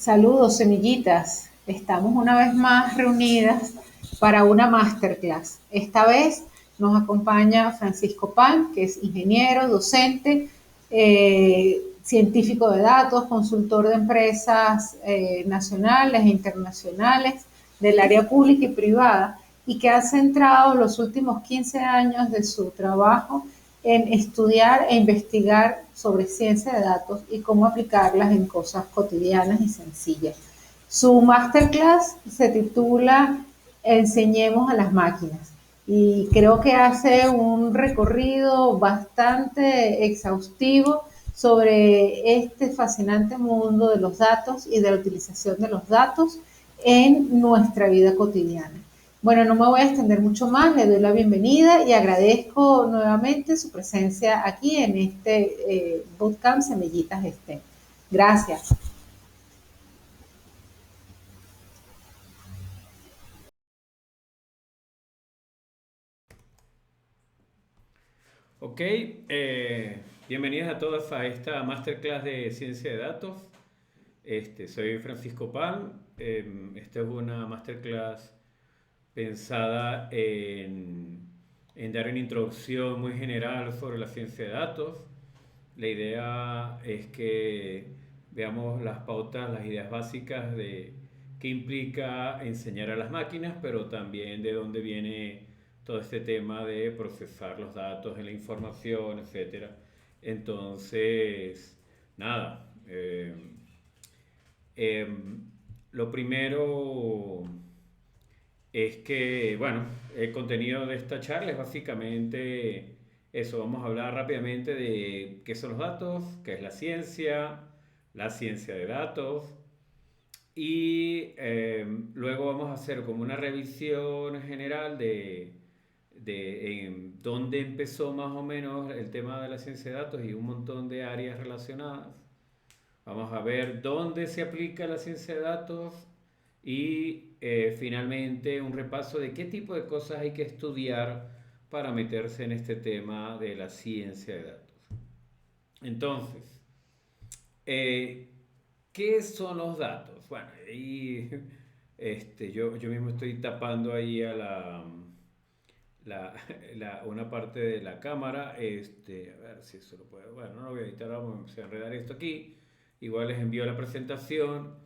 Saludos, semillitas. Estamos una vez más reunidas para una masterclass. Esta vez nos acompaña Francisco Pan, que es ingeniero, docente, científico de datos, consultor de empresas nacionales e internacionales del área pública y privada, y que ha centrado los últimos 15 años de su trabajo en estudiar e investigar sobre ciencia de datos y cómo aplicarlas en cosas cotidianas y sencillas. Su masterclass se titula Enseñemos a las máquinas y creo que hace un recorrido bastante exhaustivo sobre este fascinante mundo de los datos y de la utilización de los datos en nuestra vida cotidiana. Bueno, no me voy a extender mucho más, le doy la bienvenida y agradezco nuevamente su presencia aquí en este bootcamp Semillitas STEM. Gracias. Ok, bienvenidas a todos a esta masterclass de ciencia de datos. Soy Francisco Pan. Esta es una masterclass pensada en dar una introducción muy general sobre la ciencia de datos. La idea es que veamos las pautas, las ideas básicas de qué implica enseñar a las máquinas, pero también de dónde viene todo este tema de procesar los datos, en la información, etcétera. Entonces, nada. Lo primero es que, bueno, el contenido de esta charla es básicamente eso. Vamos a hablar rápidamente de qué son los datos, qué es la ciencia de datos, y luego vamos a hacer como una revisión general de dónde empezó más o menos el tema de la ciencia de datos y un montón de áreas relacionadas. Vamos a ver dónde se aplica la ciencia de datos y finalmente un repaso de qué tipo de cosas hay que estudiar para meterse en este tema de la ciencia de datos. Entonces, eh, ¿qué son los datos? Bueno, y yo mismo estoy tapando ahí a una parte de la cámara. A ver si eso lo puedo. Bueno, no lo voy a editar, vamos a enredar esto aquí. Igual les envío la presentación.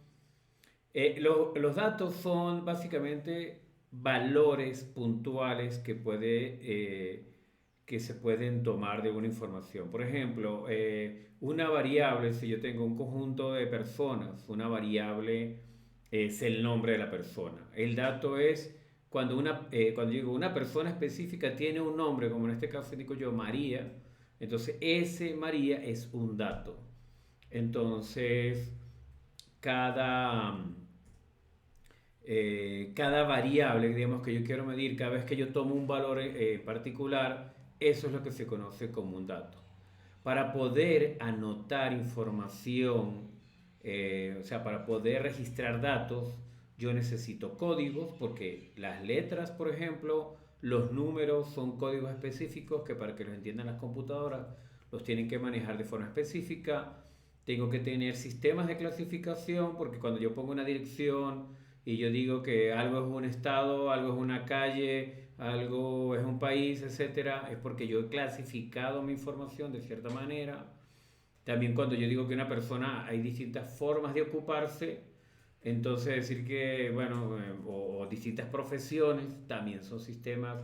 Los datos son básicamente valores puntuales que se pueden tomar de una información. Por ejemplo, una variable, si yo tengo un conjunto de personas, una variable es el nombre de la persona. El dato es cuando digo una persona específica tiene un nombre, como en este caso digo yo María, entonces ese María es un dato. Entonces, cada, cada variable, digamos, que yo quiero medir, cada vez que yo tomo un valor particular, eso es lo que se conoce como un dato. Para poder anotar información, o sea, para poder registrar datos, yo necesito códigos, porque las letras, por ejemplo, los números son códigos específicos que para que los entiendan las computadoras los tienen que manejar de forma específica. Tengo que tener sistemas de clasificación, porque cuando yo pongo una dirección y yo digo que algo es un estado, algo es una calle, algo es un país, etcétera, es porque yo he clasificado mi información de cierta manera. También cuando yo digo que una persona hay distintas formas de ocuparse, entonces decir que, bueno, o distintas profesiones también son sistemas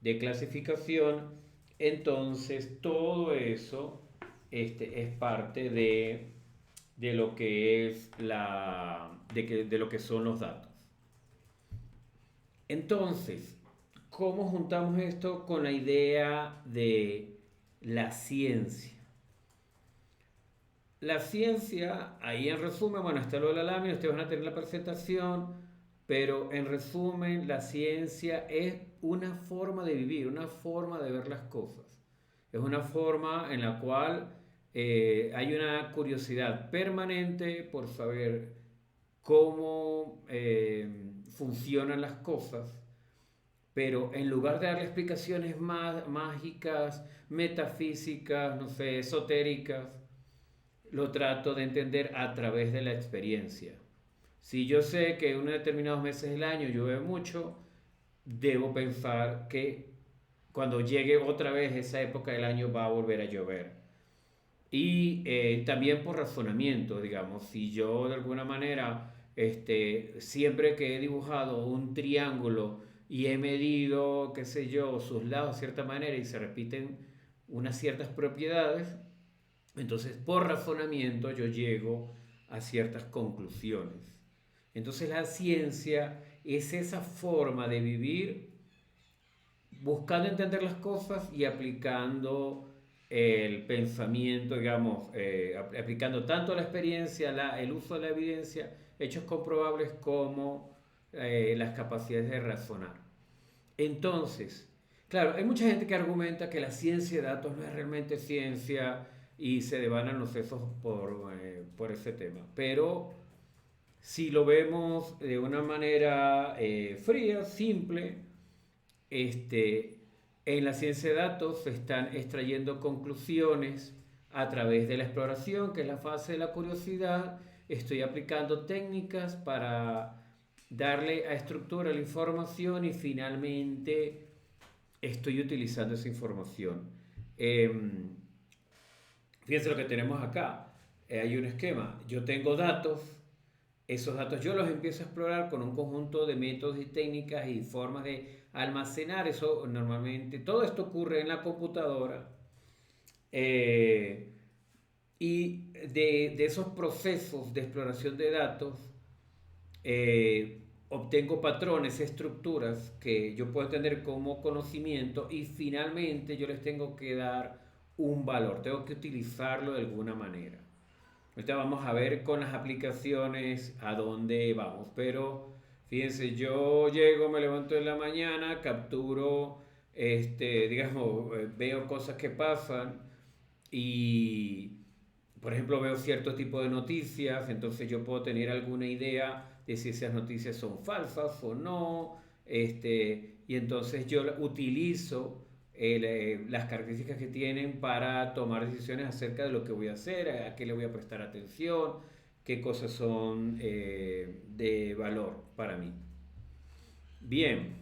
de clasificación. Entonces todo eso es parte de lo que es de lo que son los datos. Entonces, ¿cómo juntamos esto con la idea de la ciencia? La ciencia, ahí en resumen, bueno, está lo de la lámina, ustedes van a tener la presentación, pero en resumen, la ciencia es una forma de vivir, una forma de ver las cosas. Es una forma en la cual hay una curiosidad permanente por saber cómo funcionan las cosas, pero en lugar de darle explicaciones más mágicas, metafísicas, no sé, esotéricas, lo trato de entender a través de la experiencia. Si yo sé que en unos determinados meses del año llueve mucho, debo pensar que cuando llegue otra vez esa época del año va a volver a llover. Y también por razonamiento, digamos, si yo de alguna manera, siempre que he dibujado un triángulo y he medido, qué sé yo, sus lados de cierta manera y se repiten unas ciertas propiedades, entonces por razonamiento yo llego a ciertas conclusiones. Entonces la ciencia es esa forma de vivir buscando entender las cosas y aplicando el pensamiento, digamos, aplicando tanto la experiencia, el uso de la evidencia, hechos comprobables como las capacidades de razonar. Entonces, claro, hay mucha gente que argumenta que la ciencia de datos no es realmente ciencia y se devanan los sesos por ese tema. Pero si lo vemos de una manera fría, simple, este, en la ciencia de datos se están extrayendo conclusiones a través de la exploración, que es la fase de la curiosidad. Estoy aplicando técnicas para darle a estructura la información y finalmente estoy utilizando esa información. Fíjense lo que tenemos acá. Hay un esquema. Yo tengo datos. Esos datos yo los empiezo a explorar con un conjunto de métodos y técnicas y formas de almacenar eso normalmente. Todo esto ocurre en la computadora. eh, y de esos procesos de exploración de datos, obtengo patrones, estructuras que yo puedo tener como conocimiento y finalmente yo les tengo que dar un valor, tengo que utilizarlo de alguna manera. Ahorita vamos a ver con las aplicaciones a dónde vamos, pero fíjense, yo llego, me levanto en la mañana, capturo, digamos, veo cosas que pasan y, por ejemplo, veo cierto tipo de noticias, entonces yo puedo tener alguna idea de si esas noticias son falsas o no, y entonces yo utilizo las características que tienen para tomar decisiones acerca de lo que voy a hacer, a qué le voy a prestar atención, qué cosas son de valor para mí. Bien,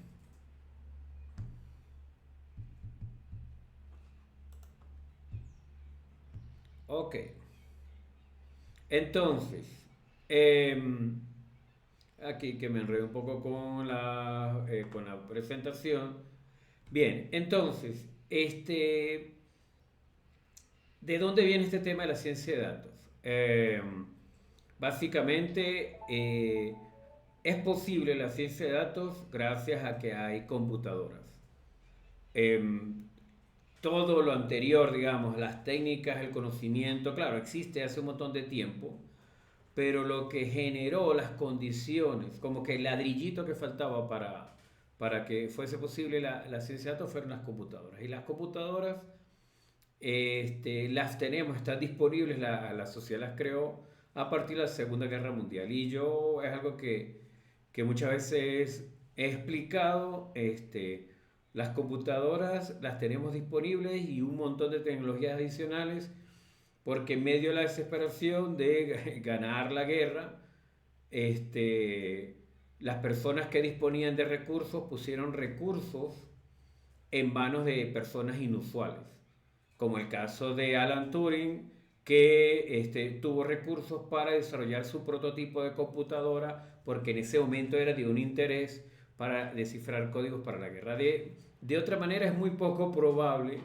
ok. Entonces, em, aquí que me enredo un poco con la presentación. Bien, entonces, ¿de dónde viene este tema de la ciencia de datos? Básicamente, es posible la ciencia de datos gracias a que hay computadoras. Em, Todo lo anterior, digamos, las técnicas, el conocimiento, claro, existe hace un montón de tiempo, pero lo que generó las condiciones, como que el ladrillito que faltaba para que fuese posible la ciencia de datos fueron las computadoras. Y las computadoras las tenemos, están disponibles, la sociedad las creó a partir de la Segunda Guerra Mundial. Y yo es algo que muchas veces he explicado, las computadoras las tenemos disponibles y un montón de tecnologías adicionales porque en medio de la desesperación de ganar la guerra, las personas que disponían de recursos pusieron recursos en manos de personas inusuales, como el caso de Alan Turing, que tuvo recursos para desarrollar su prototipo de computadora, porque en ese momento era de un interés para descifrar códigos para la guerra. De otra manera es muy poco probable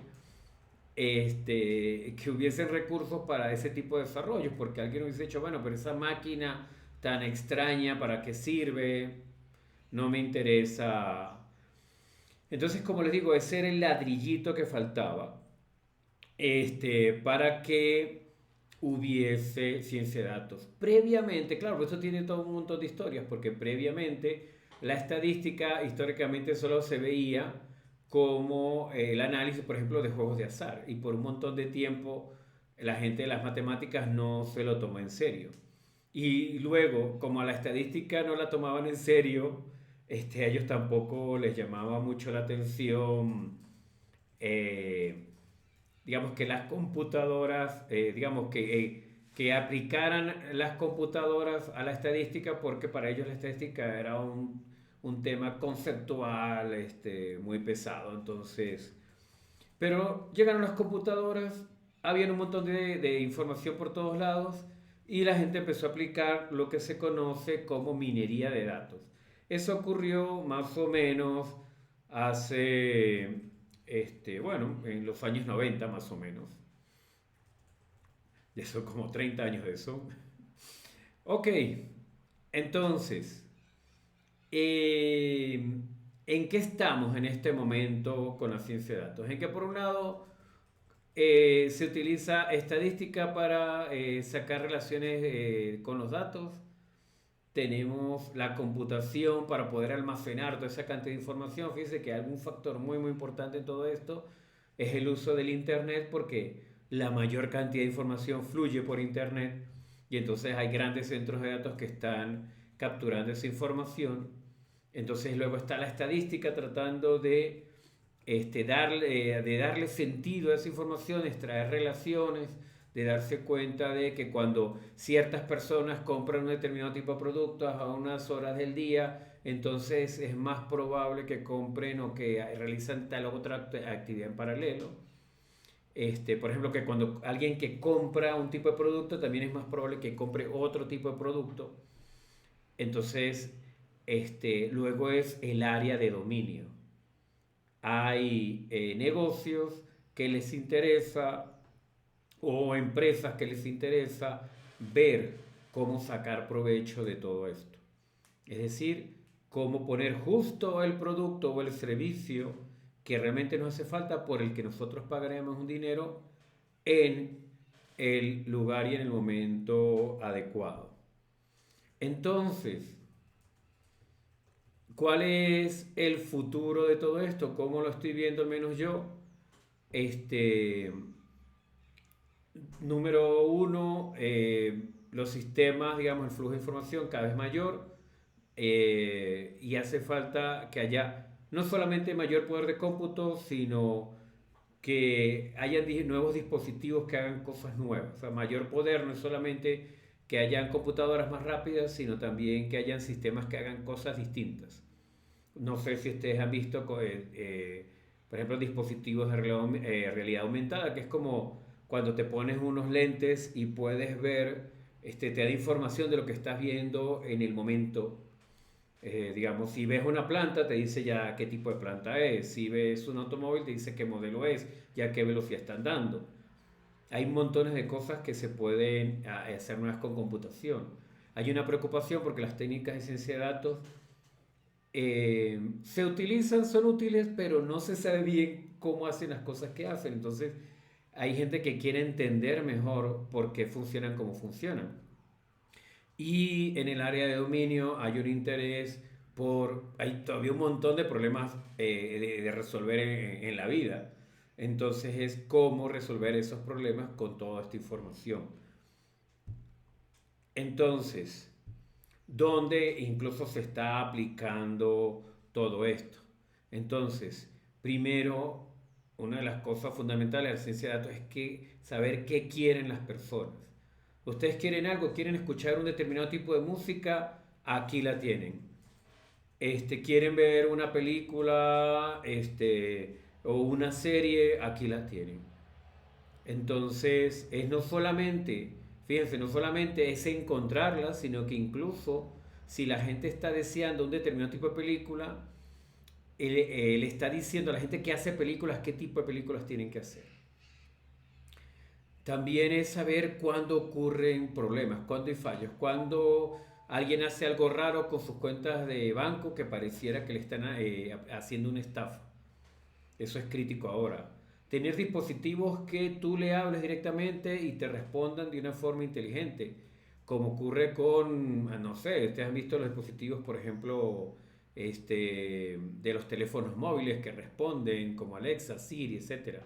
que hubiesen recursos para ese tipo de desarrollos, porque alguien hubiese dicho, bueno, pero esa máquina tan extraña, ¿para qué sirve? No me interesa. Entonces, como les digo, ese era el ladrillito que faltaba para que hubiese ciencia de datos. Previamente, claro, esto tiene todo un montón de historias, porque previamente la estadística históricamente solo se veía como el análisis, por ejemplo, de juegos de azar, y por un montón de tiempo la gente de las matemáticas no se lo tomó en serio. Y luego, como a la estadística no la tomaban en serio, a ellos tampoco les llamaba mucho la atención digamos que las computadoras, digamos que que aplicaran las computadoras a la estadística porque para ellos la estadística era un tema conceptual muy pesado. Entonces, pero llegaron las computadoras, había un montón de información por todos lados y la gente empezó a aplicar lo que se conoce como minería de datos. Eso ocurrió más o menos hace, bueno, en los años 90 más o menos. Ya son como 30 años de eso. Ok, entonces, eh, ¿en qué estamos en este momento con la ciencia de datos? En que por un lado se utiliza estadística para sacar relaciones con los datos. Tenemos la computación para poder almacenar toda esa cantidad de información. Fíjense que algún factor muy muy importante en todo esto es el uso del Internet porque la mayor cantidad de información fluye por Internet y entonces hay grandes centros de datos que están capturando esa información. Entonces luego está la estadística tratando de darle sentido a esa información, extraer relaciones, de darse cuenta de que cuando ciertas personas compran un determinado tipo de productos a unas horas del día, entonces es más probable que compren o que realizan tal o otra actividad en paralelo. Por ejemplo, que cuando alguien que compra un tipo de producto, también es más probable que compre otro tipo de producto. Entonces, luego es el área de dominio. Hay negocios que les interesa o empresas que les interesa ver cómo sacar provecho de todo esto. Es decir, cómo poner justo el producto o el servicio que realmente nos hace falta por el que nosotros pagaremos un dinero en el lugar y en el momento adecuado. Entonces, ¿cuál es el futuro de todo esto? ¿Cómo lo estoy viendo al menos yo? Este, Número uno, los sistemas, digamos, el flujo de información cada vez mayor y hace falta que haya no solamente mayor poder de cómputo, sino que haya nuevos dispositivos que hagan cosas nuevas. O sea, mayor poder no es solamente que hayan computadoras más rápidas, sino también que hayan sistemas que hagan cosas distintas. No sé si ustedes han visto, por ejemplo, dispositivos de realidad aumentada, que es como cuando te pones unos lentes y puedes ver, te da información de lo que estás viendo en el momento. Digamos, si ves una planta, te dice ya qué tipo de planta es. Si ves un automóvil, te dice qué modelo es, ya qué velocidad están dando. Hay montones de cosas que se pueden hacer nuevas con computación. Hay una preocupación porque las técnicas de ciencia de datos se utilizan, son útiles, pero no se sabe bien cómo hacen las cosas que hacen. Entonces, hay gente que quiere entender mejor por qué funcionan como funcionan. Y en el área de dominio hay un interés hay todavía un montón de problemas de resolver en la vida. Entonces es cómo resolver esos problemas con toda esta información. Entonces, ¿dónde incluso se está aplicando todo esto? Entonces, primero, una de las cosas fundamentales de la ciencia de datos es que saber qué quieren las personas. Ustedes quieren algo, quieren escuchar un determinado tipo de música, aquí la tienen. Quieren ver una película, o una serie, aquí la tienen. Entonces, es no solamente, fíjense, no solamente es encontrarla, sino que incluso si la gente está deseando un determinado tipo de película, él está diciendo a la gente que hace películas qué tipo de películas tienen que hacer. También es saber cuándo ocurren problemas, cuándo hay fallos, cuándo alguien hace algo raro con sus cuentas de banco que pareciera que le están haciendo una estafa. Eso es crítico ahora. Tener dispositivos que tú le hables directamente y te respondan de una forma inteligente, como ocurre con, no sé, ustedes han visto los dispositivos, por ejemplo, de los teléfonos móviles que responden, como Alexa, Siri, etcétera.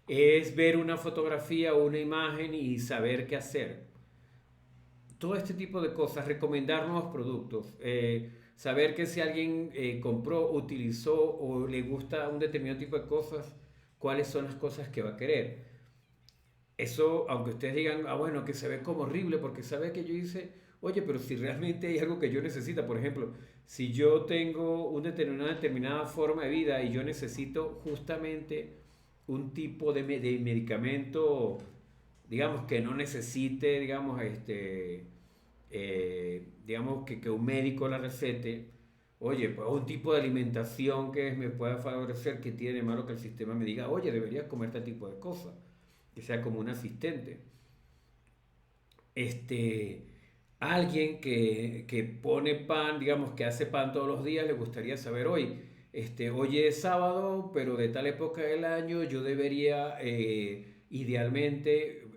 Es ver una fotografía o una imagen y saber qué hacer. Todo este tipo de cosas, recomendar nuevos productos, saber que si alguien compró, utilizó o le gusta un determinado tipo de cosas, cuáles son las cosas que va a querer. eso, aunque ustedes digan, ah, bueno, que se ve como horrible, porque sabe que yo hice, oye, pero si realmente hay algo que yo necesito, por ejemplo, si yo tengo una determinada forma de vida y yo necesito justamente un tipo de medicamento, digamos, que no necesite, digamos, digamos, que un médico la recete, oye, pues un tipo de alimentación me pueda favorecer, que tiene de malo que el sistema me diga, oye, deberías comer este tipo de cosas, que sea como un asistente. Este, alguien que pone pan, digamos, que hace pan todos los días, le gustaría saber hoy, hoy es sábado, pero de tal época del año yo debería idealmente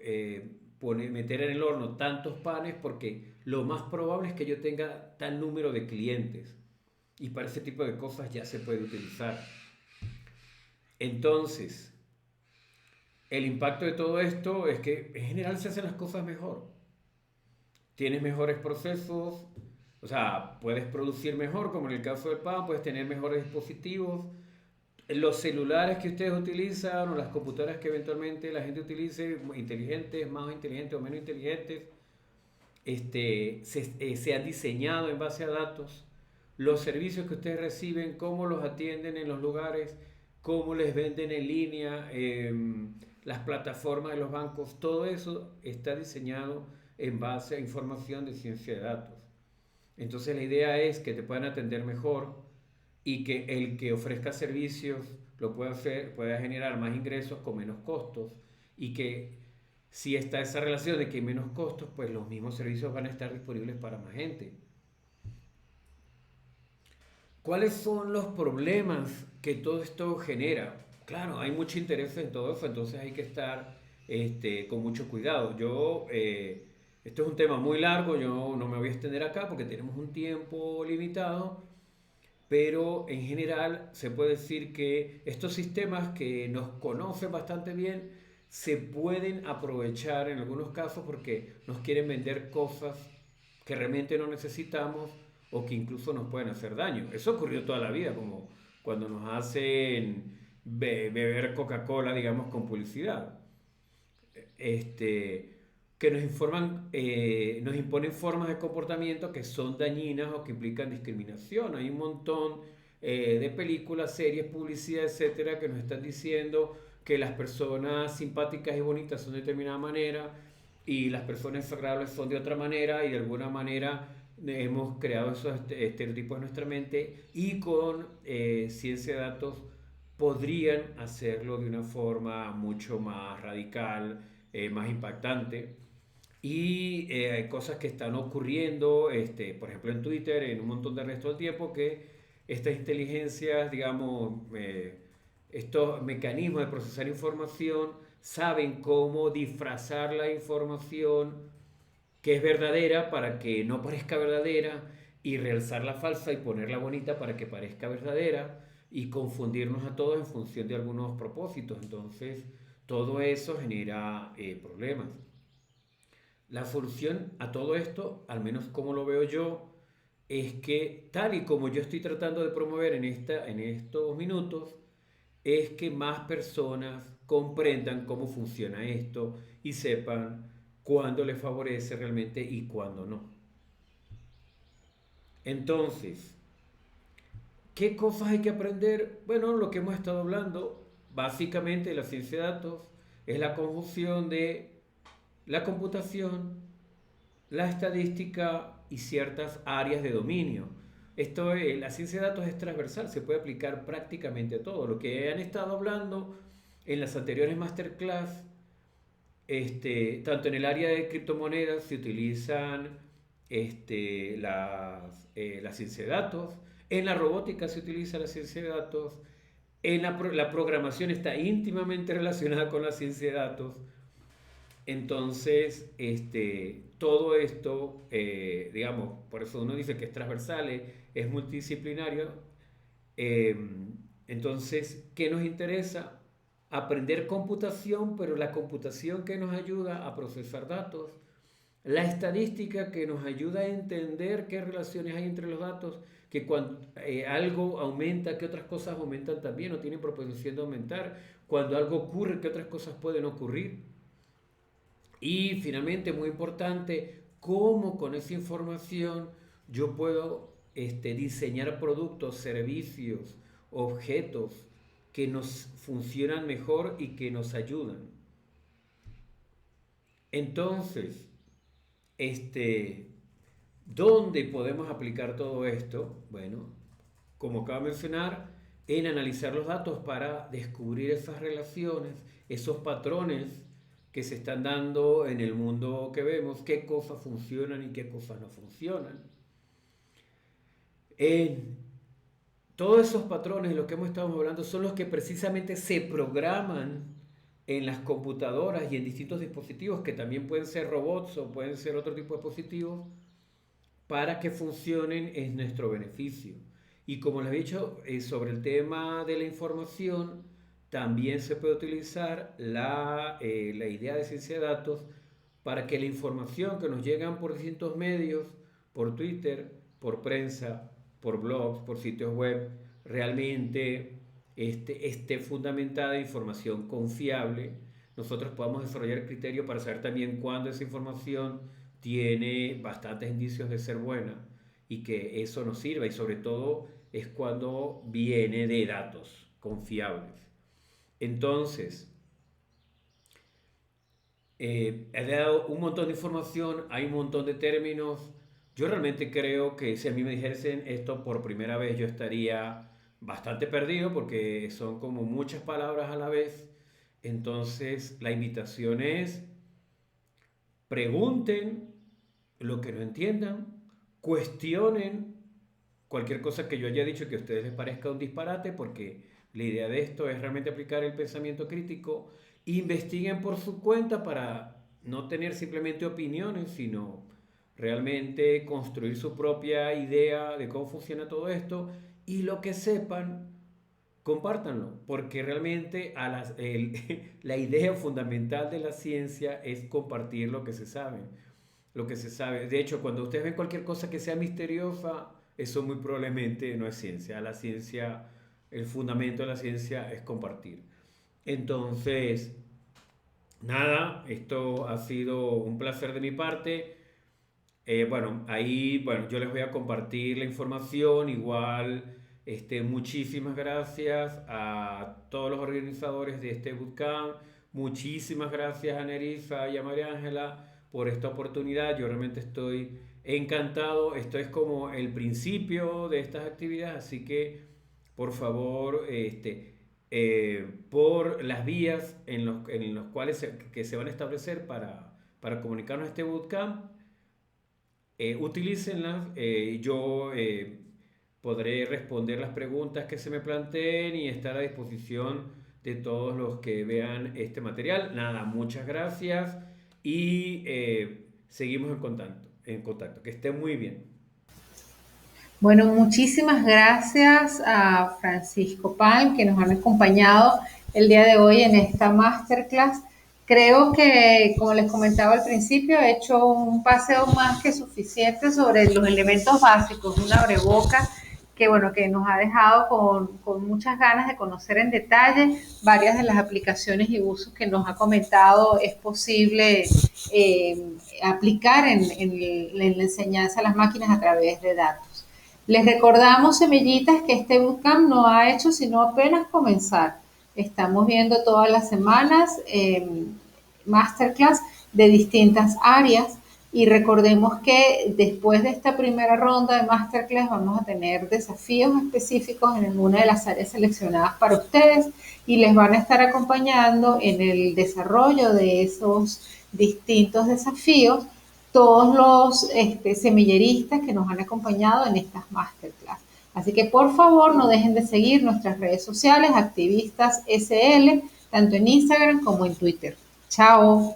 meter en el horno tantos panes porque lo más probable es que yo tenga tal número de clientes. Y para ese tipo de cosas ya se puede utilizar. Entonces, el impacto de todo esto es que en general se hacen las cosas mejor. Tienes mejores procesos, o sea, puedes producir mejor, como en el caso del pan, puedes tener mejores dispositivos. Los celulares que ustedes utilizan o las computadoras que eventualmente la gente utilice, inteligentes, más inteligentes o menos inteligentes, se han diseñado en base a datos. Los servicios que ustedes reciben, cómo los atienden en los lugares, cómo les venden en línea, las plataformas de los bancos, todo eso está diseñado en base a información de ciencia de datos. Entonces la idea es que te puedan atender mejor y que el que ofrezca servicios lo pueda hacer, pueda generar más ingresos con menos costos y que si está esa relación de que hay menos costos, pues los mismos servicios van a estar disponibles para más gente. ¿Cuáles son los problemas que todo esto genera? Claro, hay mucho interés en todo eso, entonces hay que estar con mucho cuidado. Esto es un tema muy largo, yo no me voy a extender acá porque tenemos un tiempo limitado, pero en general se puede decir que estos sistemas que nos conocen bastante bien se pueden aprovechar en algunos casos porque nos quieren vender cosas que realmente no necesitamos o que incluso nos pueden hacer daño. Eso ocurrió toda la vida, como cuando nos hacen beber Coca-Cola, digamos, con publicidad. Este, que nos informan, nos imponen formas de comportamiento que son dañinas o que implican discriminación. Hay un montón de películas, series, publicidad, etcétera, que nos están diciendo que las personas simpáticas y bonitas son de determinada manera y las personas agradables son de otra manera y de alguna manera hemos creado esos estereotipos en nuestra mente y con ciencia de datos podrían hacerlo de una forma mucho más radical, más impactante. Y hay cosas que están ocurriendo, por ejemplo en Twitter, en un montón de resto del tiempo, que estas inteligencias, digamos, estos mecanismos de procesar información, saben cómo disfrazar la información que es verdadera para que no parezca verdadera y realzar la falsa y ponerla bonita para que parezca verdadera y confundirnos a todos en función de algunos propósitos. Entonces, todo eso genera problemas. La solución a todo esto, al menos como lo veo yo, es que tal y como yo estoy tratando de promover en estos minutos, es que más personas comprendan cómo funciona esto y sepan cuándo les favorece realmente y cuándo no. Entonces, ¿qué cosas hay que aprender? Bueno, lo que hemos estado hablando, básicamente la ciencia de datos es la conjunción de la computación, la estadística y ciertas áreas de dominio. La ciencia de datos es transversal, se puede aplicar prácticamente a todo. Lo que han estado hablando en las anteriores masterclass, tanto en el área de criptomonedas se utilizan la ciencia de datos, en la robótica se utiliza la ciencia de datos, la programación está íntimamente relacionada con la ciencia de datos. Entonces, todo esto, digamos, por eso uno dice que es transversal, es multidisciplinario. eh, entonces, ¿qué nos interesa? Aprender computación, pero la computación que nos ayuda a procesar datos, la estadística que nos ayuda a entender qué relaciones hay entre los datos, que cuando algo aumenta, que otras cosas aumentan también o tienen proposición de aumentar, cuando algo ocurre, que otras cosas pueden ocurrir. Y finalmente, muy importante, cómo con esa información yo puedo diseñar productos, servicios, objetos que nos funcionan mejor y que nos ayudan. Entonces, este, ¿dónde podemos aplicar todo esto? Bueno, como acabo de mencionar, en analizar los datos para descubrir esas relaciones, esos patrones que se están dando en el mundo que vemos, qué cosas funcionan y qué cosas no funcionan. En todos esos patrones de los que hemos estado hablando son los que precisamente se programan en las computadoras y en distintos dispositivos que también pueden ser robots o pueden ser otro tipo de dispositivos para que funcionen en nuestro beneficio. Y como les he dicho, sobre el tema de la información, también se puede utilizar la idea de ciencia de datos para que la información que nos llegan por distintos medios, por Twitter, por prensa, por blogs, por sitios web, realmente esté fundamentada en información confiable. Nosotros podamos desarrollar criterio para saber también cuándo esa información tiene bastantes indicios de ser buena y que eso nos sirva, y sobre todo es cuando viene de datos confiables. Entonces, he dado un montón de información, hay un montón de términos. Yo realmente creo que si a mí me dijesen esto por primera vez, yo estaría bastante perdido porque son como muchas palabras a la vez. Entonces, la invitación es: pregunten lo que no entiendan, cuestionen cualquier cosa que yo haya dicho que a ustedes les parezca un disparate, porque la idea de esto es realmente aplicar el pensamiento crítico. Investiguen por su cuenta para no tener simplemente opiniones, sino realmente construir su propia idea de cómo funciona todo esto, y lo que sepan, compártanlo, porque realmente la idea fundamental de la ciencia es compartir lo que se sabe. Lo que se sabe. De hecho, cuando ustedes ven cualquier cosa que sea misteriosa, eso muy probablemente no es ciencia. La ciencia, el fundamento de la ciencia es compartir. Entonces, nada, esto ha sido un placer de mi parte. Bueno, ahí, bueno, yo les voy a compartir la información. Igual, muchísimas gracias a todos los organizadores de este bootcamp. Muchísimas gracias a Nerissa y a María Ángela por esta oportunidad. Yo realmente estoy encantado. Esto es como el principio de estas actividades, así que por favor, por las vías en los cuales que se van a establecer para comunicarnos este bootcamp, utilícenlas. Yo podré responder las preguntas que se me planteen y estar a disposición de todos los que vean este material. Nada, muchas gracias y seguimos en contacto. Que estén muy bien. Bueno, muchísimas gracias a Francisco Palm, que nos han acompañado el día de hoy en esta masterclass. Creo que, como les comentaba al principio, he hecho un paseo más que suficiente sobre los elementos básicos, un abrebocas que, bueno, que nos ha dejado con muchas ganas de conocer en detalle varias de las aplicaciones y usos que nos ha comentado es posible aplicar en la enseñanza a las máquinas a través de datos. Les recordamos, semillitas, que este bootcamp no ha hecho sino apenas comenzar. Estamos viendo todas las semanas masterclass de distintas áreas, y recordemos que después de esta primera ronda de masterclass vamos a tener desafíos específicos en una de las áreas seleccionadas para ustedes, y les van a estar acompañando en el desarrollo de esos distintos desafíos todos los semilleristas que nos han acompañado en estas masterclass. Así que por favor no dejen de seguir nuestras redes sociales, Activistas SL, tanto en Instagram como en Twitter. Chao.